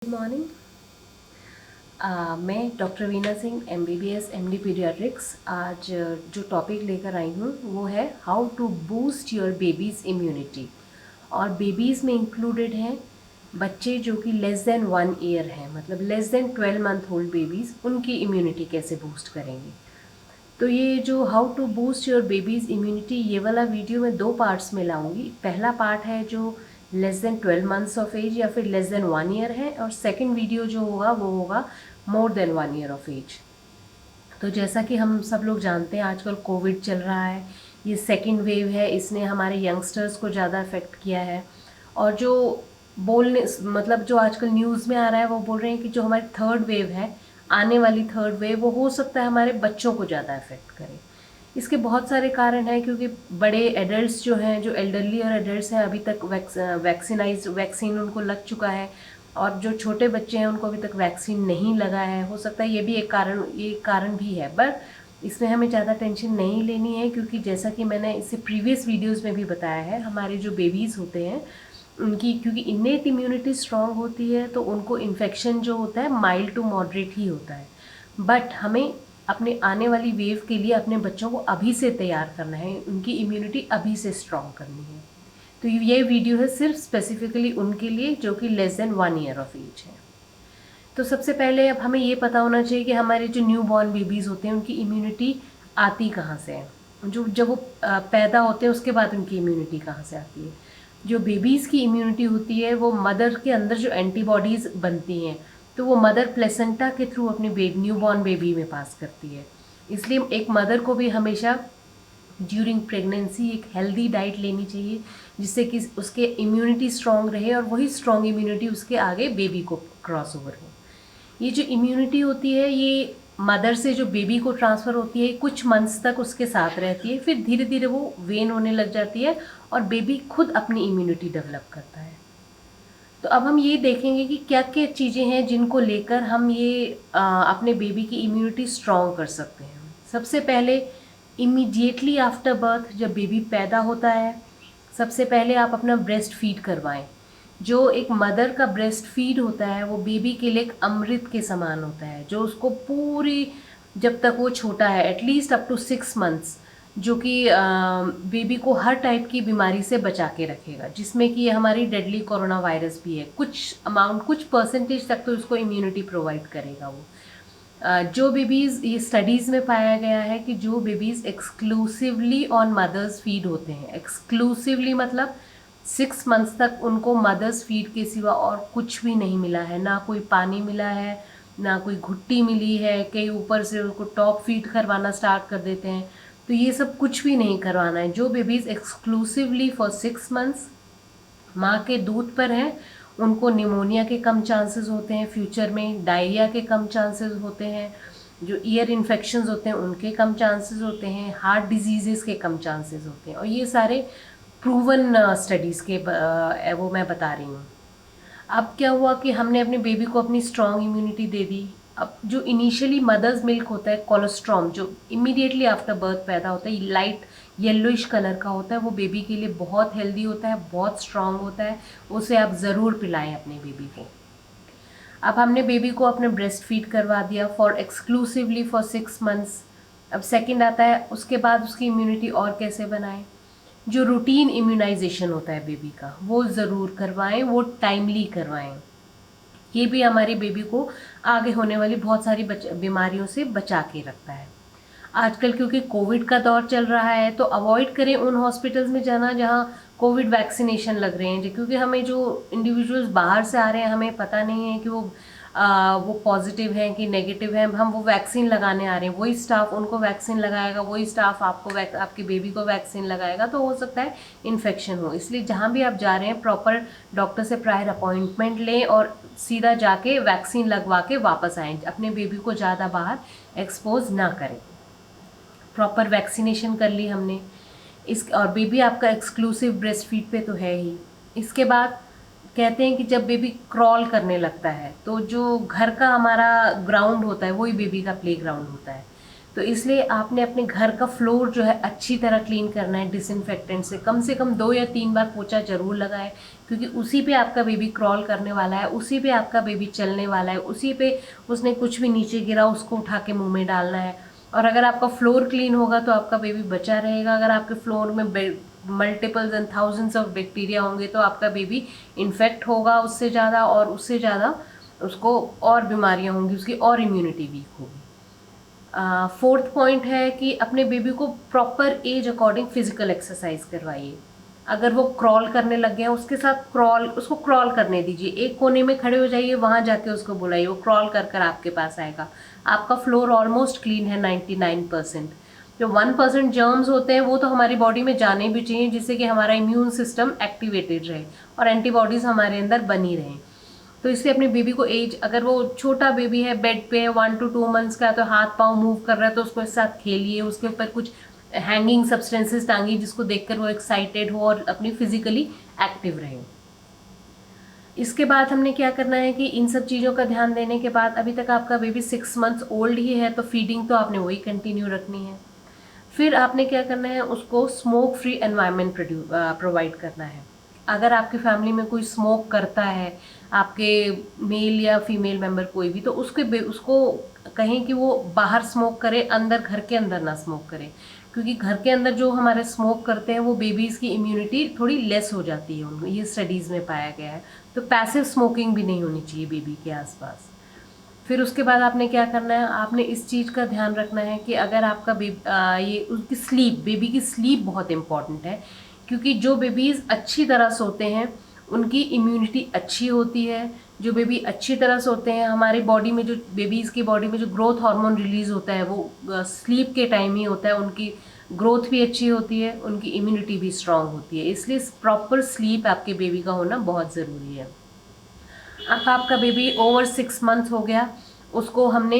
Good morning. मैं doctor Veena Singh MBBS MD पीडियाट्रिक्स। आज जो टॉपिक लेकर आई हूँ वो है how to boost your baby's immunity. और बेबीज़ में इंक्लूडेड हैं बच्चे जो कि लेस देन 1 ईयर हैं, मतलब less than 12 month old babies, उनकी इम्यूनिटी कैसे बूस्ट करेंगे। तो ये जो how to boost your baby's immunity, ये वाला वीडियो मैं 2 पार्ट्स में लाऊंगी। पहला पार्ट है जो less than 12 months of age या फिर लेस देन 1 ईयर है, और सेकंड वीडियो जो होगा वो होगा more than 1 year of age. तो जैसा कि हम सब लोग जानते हैं, आजकल कोविड चल रहा है, ये सेकंड वेव है, इसने हमारे यंगस्टर्स को ज़्यादा अफेक्ट किया है। और जो बोलने मतलब जो आजकल न्यूज़ में आ रहा है वो बोल रहे हैं कि जो हमारी थर्ड वेव है, आने वाली थर्ड वेव, वो हो सकता है हमारे बच्चों को ज़्यादा अफेक्ट करे। इसके बहुत सारे कारण हैं, क्योंकि बड़े एडल्ट्स जो हैं, जो एल्डरली और एडल्ट्स हैं, अभी तक वैक्सीन उनको लग चुका है, और जो छोटे बच्चे हैं उनको अभी तक वैक्सीन नहीं लगा है। हो सकता है ये भी एक कारण भी है, बट इसमें हमें ज़्यादा टेंशन नहीं लेनी है, क्योंकि जैसा कि मैंने इससे प्रीवियस वीडियोस में भी बताया है, हमारे जो बेबीज़ होते हैं उनकी क्योंकि इन्नेट इम्यूनिटी स्ट्रांग होती है, तो उनको इन्फेक्शन जो होता है माइल्ड टू मॉडरेट ही होता है। बट हमें अपने आने वाली वेव के लिए अपने बच्चों को अभी से तैयार करना है, उनकी इम्यूनिटी अभी से स्ट्रांग करनी है। तो ये वीडियो है सिर्फ स्पेसिफिकली उनके लिए जो कि less than 1 year of age है। तो सबसे पहले अब हमें ये पता होना चाहिए कि हमारे जो न्यू बॉर्न बेबीज़ होते हैं उनकी इम्यूनिटी आती कहाँ से है। जो जब वो पैदा होते हैं उसके बाद उनकी इम्यूनिटी कहाँ से आती है। जो बेबीज़ की इम्यूनिटी होती है वो मदर के अंदर जो एंटीबॉडीज़ बनती हैं, तो वो मदर प्लेसेंटा के थ्रू अपने न्यू बॉर्न बेबी में पास करती है। इसलिए एक मदर को भी हमेशा ड्यूरिंग प्रेगनेंसी एक हेल्दी डाइट लेनी चाहिए, जिससे कि उसके इम्यूनिटी स्ट्रांग रहे और वही स्ट्रांग इम्यूनिटी उसके आगे बेबी को क्रॉस ओवर हो। ये जो इम्यूनिटी होती है ये मदर से जो बेबी को ट्रांसफ़र होती है, कुछ मंथ्स तक उसके साथ रहती है, फिर धीरे धीरे वो वेन होने लग जाती है और बेबी खुद अपनी इम्यूनिटी डेवलप करता है। तो अब हम ये देखेंगे कि क्या क्या चीज़ें हैं जिनको लेकर हम ये अपने बेबी की इम्यूनिटी स्ट्रॉन्ग कर सकते हैं। सबसे पहले, इमीडिएटली आफ्टर बर्थ, जब बेबी पैदा होता है, सबसे पहले आप अपना ब्रेस्ट फीड करवाएं। जो एक मदर का ब्रेस्ट फीड होता है वो बेबी के लिए एक अमृत के समान होता है, जो उसको पूरी, जब तक वो छोटा है, एटलीस्ट अप टू 6 मंथ्स, जो कि बेबी को हर टाइप की बीमारी से बचा के रखेगा, जिसमें कि हमारी डेडली कोरोना वायरस भी है। कुछ परसेंटेज तक तो उसको इम्यूनिटी प्रोवाइड करेगा वो। जो बेबीज़, ये स्टडीज़ में पाया गया है कि जो babies exclusively on mother's feed होते हैं, एक्सक्लूसिवली मतलब 6 मंथ्स तक उनको मदर्स फीड के सिवा और कुछ भी नहीं मिला है, ना कोई पानी मिला है, ना कोई घुट्टी मिली है, कई ऊपर से उनको टॉप फीड करवाना स्टार्ट कर देते हैं। तो ये सब कुछ भी नहीं करवाना है। जो बेबीज़ एक्सक्लूसिवली फॉर 6 मंथ्स माँ के दूध पर हैं, उनको निमोनिया के कम चांसेस होते हैं, फ्यूचर में डायरिया के कम चांसेस होते हैं, जो ईयर इन्फेक्शंस होते हैं उनके कम चांसेस होते हैं, हार्ट डिजीज़ेस के कम चांसेस होते हैं। और ये सारे प्रूवन स्टडीज़ के वो मैं बता रही हूँ। अब क्या हुआ कि हमने अपने बेबी को अपनी स्ट्रॉन्ग इम्यूनिटी दे दी। अब जो इनिशियली मदर्स मिल्क होता है, कोलोस्ट्रॉम, जो इमीडिएटली आफ्टर बर्थ पैदा होता है, लाइट येलोइश कलर का होता है, वो बेबी के लिए बहुत हेल्दी होता है, बहुत स्ट्रॉन्ग होता है। उसे आप ज़रूर पिलाएं अपने बेबी को। अब हमने बेबी को अपने ब्रेस्ट फीड करवा दिया फॉर एक्सक्लूसिवली फॉर 6 मंथ्स। अब सेकंड आता है, उसके बाद उसकी इम्यूनिटी और कैसे बनाएं। जो रूटीन इम्यूनाइजेशन होता है बेबी का, वो ज़रूर करवाएं, वो टाइमली करवाएं। ये भी हमारी बेबी को आगे होने वाली बहुत सारी बीमारियों से बचा के रखता है। आजकल क्योंकि कोविड का दौर चल रहा है, तो अवॉइड करें उन हॉस्पिटल्स में जाना जहां कोविड वैक्सीनेशन लग रहे हैं, क्योंकि हमें जो इंडिविजुअल्स बाहर से आ रहे हैं, हमें पता नहीं है कि वो पॉजिटिव हैं कि नेगेटिव हैं। हम वो वैक्सीन लगाने आ रहे हैं, वही स्टाफ उनको वैक्सीन लगाएगा, वही स्टाफ आपके बेबी को वैक्सीन लगाएगा, तो हो सकता है इन्फेक्शन हो। इसलिए जहाँ भी आप जा रहे हैं, प्रॉपर डॉक्टर से प्रायर अपॉइंटमेंट लें और सीधा जाके वैक्सीन लगवा के वापस आएँ। अपने बेबी को ज़्यादा बाहर एक्सपोज ना करें। प्रॉपर वैक्सीनेशन कर ली हमने और बेबी आपका एक्सक्लूसिव ब्रेस्ट फीड पे तो है ही। इसके बाद कहते हैं कि जब बेबी क्रॉल करने लगता है, तो जो घर का हमारा ग्राउंड होता है वही बेबी का प्ले ग्राउंड होता है। तो इसलिए आपने अपने घर का फ्लोर जो है अच्छी तरह क्लीन करना है डिसइंफेक्टेंट से कम 2 या 3 बार पोछा जरूर लगाएं, क्योंकि उसी पे आपका बेबी क्रॉल करने वाला है, उसी पे आपका बेबी चलने वाला है, उसी पे उसने कुछ भी नीचे गिरा उसको उठा के मुंह में डालना है। और अगर आपका फ्लोर क्लीन होगा तो आपका बेबी बचा रहेगा। अगर आपके फ्लोर में multiples and thousands of bacteria होंगे तो आपका बेबी इन्फेक्ट होगा उससे ज़्यादा, और उससे ज़्यादा उसको और बीमारियां होंगी, उसकी और इम्यूनिटी वीक होगी। फोर्थ पॉइंट है कि अपने बेबी को proper age according physical exercise करवाइए। अगर वो क्रॉल करने लग गए हैं उसको क्रॉल करने दीजिए, एक कोने में खड़े हो जाइए, वहाँ जाके उसको बुलाइए, वो क्रॉल कर कर आपके पास आएगा। आपका फ्लोर ऑलमोस्ट क्लीन है 99%। जो 1% जर्म्स होते हैं वो तो हमारी बॉडी में जाने भी चाहिए, जिससे कि हमारा इम्यून सिस्टम एक्टिवेटेड रहे और एंटीबॉडीज़ हमारे अंदर बनी रहें। तो इसलिए अपने बेबी को एज, अगर वो छोटा बेबी है, बेड पे है, 1 to 2 months का, तो हाथ पाँव मूव कर रहा है तो उसको इस साथ खेलिए, उसके ऊपर कुछ हैंगिंग सब्सटेंसेस टांगिए जिसको देखकर वो एक्साइटेड हो और अपनी फिजिकली एक्टिव रहे। इसके बाद हमने क्या करना है कि इन सब चीज़ों का ध्यान देने के बाद, अभी तक आपका बेबी 6 months ओल्ड ही है तो फीडिंग तो आपने वही कंटिन्यू रखनी है। फिर आपने क्या करना है, उसको स्मोक फ्री एनवायरनमेंट प्रोवाइड करना है। अगर आपकी फैमिली में कोई स्मोक करता है, आपके मेल या फीमेल मेंबर कोई भी, तो उसको कहें कि वो बाहर स्मोक करे, अंदर घर के अंदर ना स्मोक करे, क्योंकि घर के अंदर जो हमारे स्मोक करते हैं वो बेबीज़ की इम्यूनिटी थोड़ी लेस हो जाती है उनको, ये स्टडीज़ में पाया गया है। तो पैसिव स्मोकिंग भी नहीं होनी चाहिए बेबी के आसपास। फिर उसके बाद आपने क्या करना है, आपने इस चीज़ का ध्यान रखना है कि अगर आपका ये उसकी बेबी की स्लीप बहुत इम्पॉर्टेंट है, क्योंकि जो बेबीज़ अच्छी तरह सोते हैं उनकी इम्यूनिटी अच्छी होती है। जो बेबी अच्छी तरह सोते हैं, हमारी बॉडी में जो बेबीज़ की बॉडी में जो ग्रोथ हार्मोन रिलीज़ होता है वो स्लीप के टाइम ही होता है। उनकी ग्रोथ भी अच्छी होती है, उनकी इम्यूनिटी भी स्ट्रांग होती है। इसलिए प्रॉपर स्लीप आपके बेबी का होना बहुत ज़रूरी है। अब आपका बेबी ओवर 6 months हो गया, उसको हमने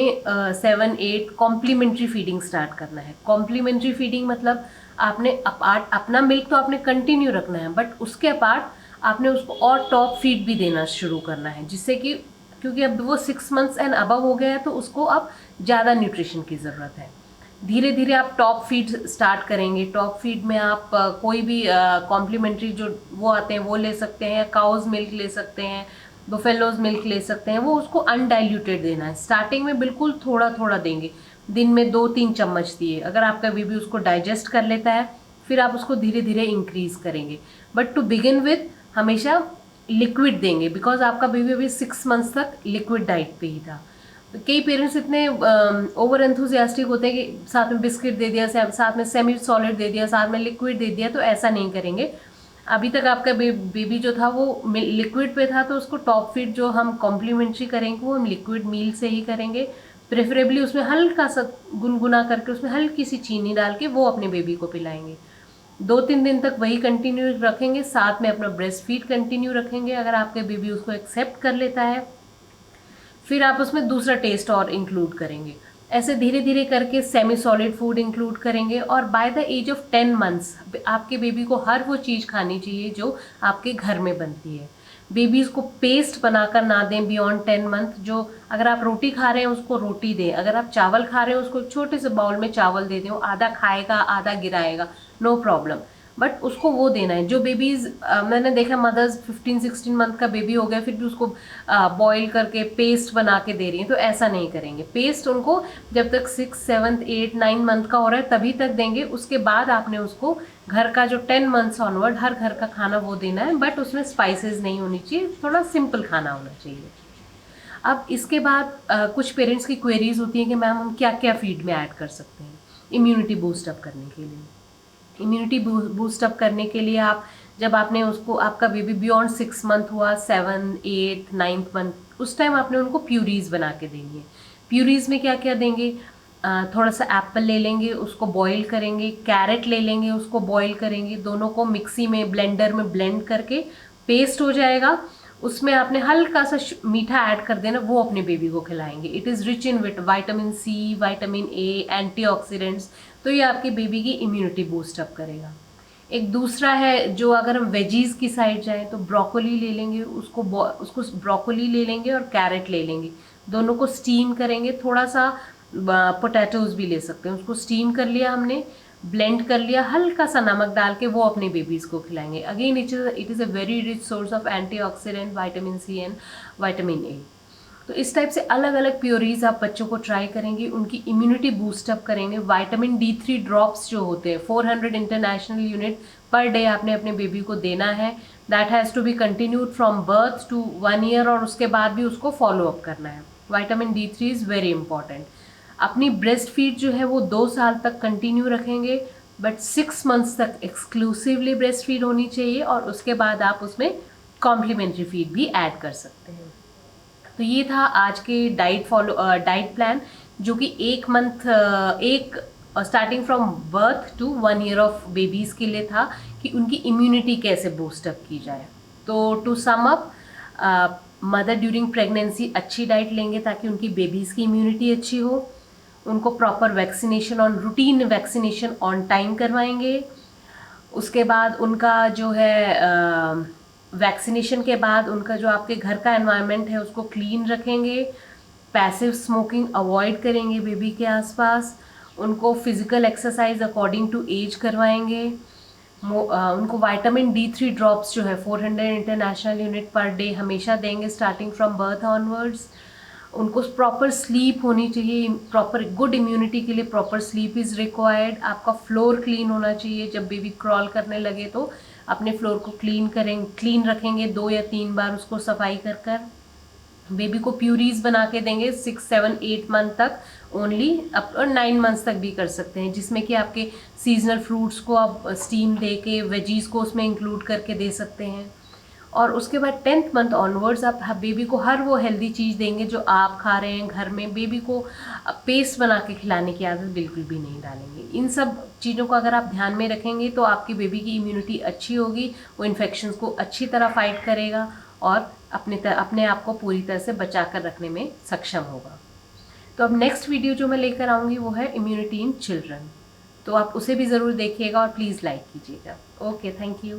7-8 कॉम्प्लीमेंट्री फीडिंग स्टार्ट करना है। कॉम्प्लीमेंट्री फीडिंग मतलब आपने अपना मिल्क तो आपने कंटिन्यू रखना है, बट उसके अपार्ट आपने उसको और टॉप फीड भी देना शुरू करना है, जिससे कि क्योंकि अब वो 6 months एंड अबव हो गया है तो उसको अब ज़्यादा न्यूट्रिशन की ज़रूरत है। धीरे धीरे आप टॉप फीड स्टार्ट करेंगे। टॉप फीड में आप कोई भी कॉम्प्लीमेंट्री जो वो आते हैं वो ले सकते हैं, काउज मिल्क ले सकते हैं, बुफेलोज मिल्क ले सकते हैं। वो उसको अनडाइल्यूटेड देना है, स्टार्टिंग में बिल्कुल थोड़ा थोड़ा देंगे, दिन में 2-3 चम्मच दिए। अगर आपका बेबी उसको डाइजेस्ट कर लेता है फिर आप उसको धीरे धीरे इंक्रीज करेंगे, बट टू बिगिन विथ हमेशा लिक्विड देंगे, बिकॉज आपका बेबी अभी 6 months तक लिक्विड डाइट पे ही था। कई पेरेंट्स इतने ओवर एंथुजियास्टिक होते हैं कि साथ में बिस्किट दे दिया, साथ में सेमी सॉलिड दे दिया, साथ में लिक्विड दे दिया, तो ऐसा नहीं करेंगे। अभी तक आपका बेबी जो था वो लिक्विड पे था, तो उसको टॉप फीड जो हम कॉम्प्लीमेंट्री करेंगे वो हम लिक्विड मील से ही करेंगे। प्रेफरेबली उसमें हल्का सा गुनगुना करके उसमें हल्की सी चीनी डाल के वो अपने बेबी को पिलाएंगे। 2-3 दिन तक वही कंटिन्यू रखेंगे, साथ में अपना ब्रेस्ट फीड कंटिन्यू रखेंगे। अगर आपके बेबी उसको एक्सेप्ट कर लेता है फिर आप उसमें दूसरा टेस्ट और इंक्लूड करेंगे। ऐसे धीरे धीरे करके सेमी सॉलिड फूड इंक्लूड करेंगे, और by the age of 10 months आपके बेबी को हर वो चीज़ खानी चाहिए जो आपके घर में बनती है। बेबीज़ को पेस्ट बनाकर ना दें बियॉन्ड 10 month। जो अगर आप रोटी खा रहे हैं उसको रोटी दें, अगर आप चावल खा रहे हैं उसको एक छोटे से बाउल में चावल दे दें, वो आधा खाएगा आधा गिराएगा, नो प्रॉब्लम, बट उसको वो देना है। जो बेबीज़ मैंने देखा मदर्स 15-16 month का बेबी हो गया फिर भी उसको बॉईल करके पेस्ट बना के दे रही हैं, तो ऐसा नहीं करेंगे। पेस्ट उनको जब तक 6, 7, 8, 9 month का हो रहा है तभी तक देंगे। उसके बाद आपने उसको घर का जो 10 months ऑनवर्ड हर घर का खाना वो देना है, बट उसमें स्पाइसेस नहीं होनी चाहिए, थोड़ा सिंपल खाना होना चाहिए। अब इसके बाद कुछ पेरेंट्स की क्वेरीज होती हैं कि मैम हम क्या क्या फीड में ऐड कर सकते हैं इम्यूनिटी बूस्टअप करने के लिए। इम्यूनिटी बूस्टअप करने के लिए आप जब आपने उसको, आपका बेबी बियॉन्ड 6 month हुआ, 7, 8, 9th month, उस टाइम आपने उनको प्यूरीज बना के देनी है। प्यूरीज में क्या क्या देंगे, थोड़ा सा एप्पल ले लेंगे, उसको बॉईल करेंगे, कैरेट ले लेंगे, उसको बॉईल करेंगे, दोनों को मिक्सी में ब्लेंडर में ब्लेंड करके पेस्ट हो जाएगा। उसमें आपने हल्का सा मीठा ऐड कर देना, वो अपने बेबी को खिलाएंगे। It is rich in vitamin C, vitamin A, antioxidants, तो ये आपके बेबी की इम्यूनिटी बूस्टअप करेगा। एक दूसरा है, जो अगर हम वेजीज की साइड जाएं तो ब्रोकोली ले लेंगे, उसको ब्रोकोली ले लेंगे और कैरेट ले लेंगे, दोनों को स्टीम करेंगे, थोड़ा सा पोटैटोज़ भी ले सकते हैं। उसको स्टीम कर लिया हमने, ब्लेंड कर लिया, हल्का सा नमक डाल के वो अपने बेबीज़ को खिलाएंगे। Again it is a very rich source of antioxidant, vitamin C and vitamin A. तो इस टाइप से अलग अलग प्योरीज आप बच्चों को ट्राई करेंगे, उनकी इम्यूनिटी बूस्टअप करेंगे। विटामिन D3 ड्रॉप्स जो होते हैं 400 इंटरनेशनल यूनिट पर डे आपने अपने बेबी को देना है। That has to be continued from birth to 1 year, और उसके बाद भी उसको फॉलो अप करना है। Vitamin D3 is very important. अपनी ब्रेस्ट फीड जो है वो 2 साल तक कंटिन्यू रखेंगे, बट 6 मंथ्स तक एक्सक्लूसिवली ब्रेस्ट फीड होनी चाहिए, और उसके बाद आप उसमें कॉम्प्लीमेंट्री फीड भी ऐड कर सकते हैं। तो ये था आज के डाइट प्लान, जो कि 1 month starting from birth to 1 year of babies के लिए था, कि उनकी इम्यूनिटी कैसे बूस्टअप की जाए। तो to sum up, mother during pregnancy अच्छी डाइट लेंगे ताकि उनकी बेबीज़ की इम्यूनिटी अच्छी हो। उनको proper vaccination routine vaccination on time करवाएंगे। उसके बाद उनका जो है वैक्सीनेशन के बाद उनका जो आपके घर का एनवायरनमेंट है उसको क्लीन रखेंगे। पैसिव स्मोकिंग अवॉइड करेंगे बेबी के आसपास। उनको physical exercise according to age करवाएंगे। उनको विटामिन D3 ड्रॉप्स जो है 400 इंटरनेशनल यूनिट पर डे हमेशा देंगे, स्टार्टिंग फ्रॉम बर्थ ऑनवर्ड्स। उनको प्रॉपर स्लीप होनी चाहिए। प्रॉपर गुड इम्यूनिटी के लिए प्रॉपर स्लीप इज़ रिक्वायर्ड। आपका फ्लोर क्लीन होना चाहिए। जब बेबी क्रॉल करने लगे तो अपने फ्लोर को क्लीन रखेंगे, 2 या 3 बार उसको सफाई कर कर। बेबी को प्यूरीज बना के देंगे 6, 7, 8 मंथ तक ओनली, अप और 9 मंथ्स तक भी कर सकते हैं, जिसमें कि आपके सीजनल फ्रूट्स को आप स्टीम दे के वेजीज को उसमें इंक्लूड करके दे सकते हैं। और उसके बाद 10th मंथ ऑनवर्ड्स आप बेबी को हर वो हेल्दी चीज़ देंगे जो आप खा रहे हैं घर में। बेबी को पेस्ट बना के खिलाने की आदत बिल्कुल भी नहीं डालेंगे। इन सब चीज़ों को अगर आप ध्यान में रखेंगे तो आपकी बेबी की इम्यूनिटी अच्छी होगी, वो इन्फेक्शंस को अच्छी तरह फाइट करेगा और अपने आप को पूरी तरह से बचा कर रखने में सक्षम होगा। तो अब नेक्स्ट वीडियो जो मैं लेकर आऊँगी वो है इम्यूनिटी इन चिल्ड्रन, तो आप उसे भी ज़रूर देखिएगा और प्लीज़ लाइक कीजिएगा। Okay, thank you.